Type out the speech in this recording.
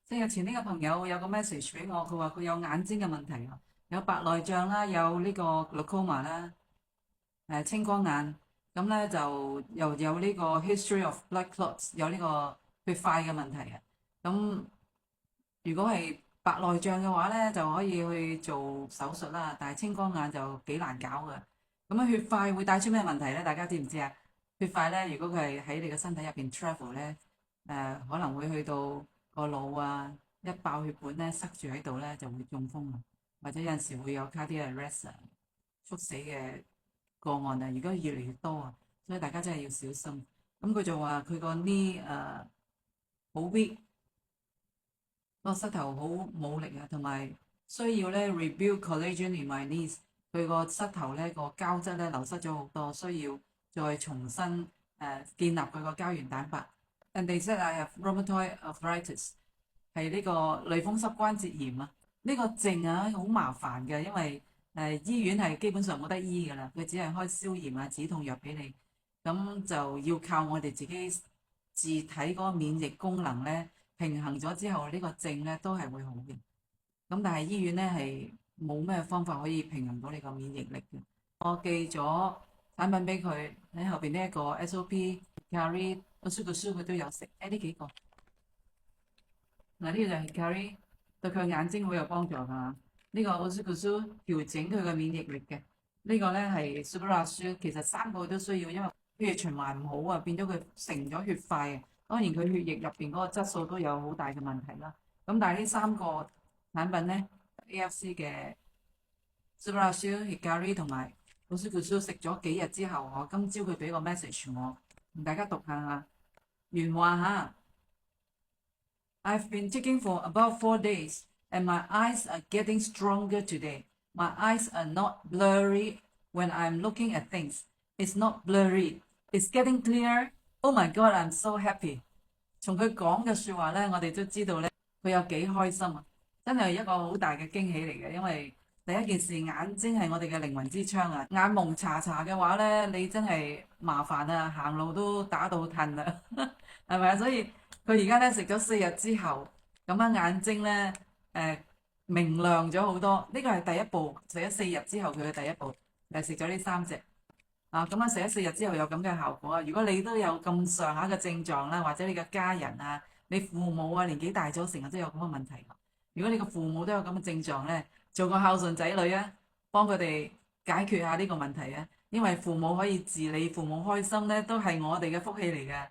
即係前呢個朋友有個 message 俾我，佢話佢有眼睛嘅問題啊，有白內障啦，有呢個 glaucoma 啦，青光眼，咁咧就又有呢個 history of blood clots，有呢個血塊嘅問題啊。咁如果係白內障嘅話咧，就可以去做手術啦，但係青光眼就幾難搞嘅。咁血塊會帶出咩問題咧？大家知唔知啊？血塊咧，如果佢係喺你嘅身體入邊 travel 咧，可能會去到個腦啊，一爆血管咧塞住喺度咧，就會中風啊，或者有陣時會有 cardiac arrest 猝死嘅個案啊。而家越嚟越多啊，所以大家真係要小心。咁佢就話佢個 knee 好 weak，個膝頭好冇力啊，同埋需要咧 rebuild collagen in my knees。佢個膝頭咧個膠質咧流失咗好多，需要再重新建立佢個膠原蛋白。And they said I have rheumatoid arthritis，係呢個類風濕關節炎啊。呢個症啊好麻煩嘅，因為醫院係基本上冇得醫㗎啦，佢只係開消炎啊止痛藥俾你，咁就要靠我哋自己自體嗰個免疫功能咧平衡咗之後，呢個症咧都係會好嘅。咁但係醫院咧係冇咩方法可以平衡到你個免疫力嘅。我寄咗產品俾佢喺後邊呢一個 SOP Hikari，我書個書佢都有食。呢幾個嗱，呢個就係 Hikari，對佢眼睛好有幫助㗎。呢個我書個書調整佢嘅免疫力嘅。呢個咧係 Super 書，其實三個都需要，因為血液循環唔好啊，變咗佢成咗血塊啊。當然佢血液入邊嗰個質素都有好大嘅問題啦。咁但係呢三個產品咧 AFC 嘅 Super Hikari 同埋老師佢書食咗幾日之後，我今朝佢俾個 message 我，同大家讀下原話嚇。I've been taking for about 4 days and my eyes are getting stronger today. My eyes are not blurry when I'm looking at things. It's not blurry. It's getting clear. Oh my God, I'm so happy. 從佢講嘅説話咧，我哋都知道咧，佢有幾開心啊！真係一個好大嘅驚喜嚟嘅，因為第一件事眼睛係我哋嘅靈魂之窗啊！眼蒙查查嘅話咧，你真係麻煩啊，行路都打到褪啦，係咪啊？所以佢而家咧食咗4日之後，咁樣眼睛咧明亮咗好多。呢個係第一步，食咗4日之後佢嘅第一步，食咗呢3隻。咁樣食咗4日之後有咁嘅效果啊！如果你都有咁上下嘅症狀啦，或者你嘅家人啊、你父母啊年紀大咗，成日都有咁嘅問題。如果你個父母都有咁嘅症狀咧，做個孝順仔女啊，幫佢哋解決下呢個問題啊！因為父母可以自理，父母開心咧，都係我哋嘅福氣嚟嘅。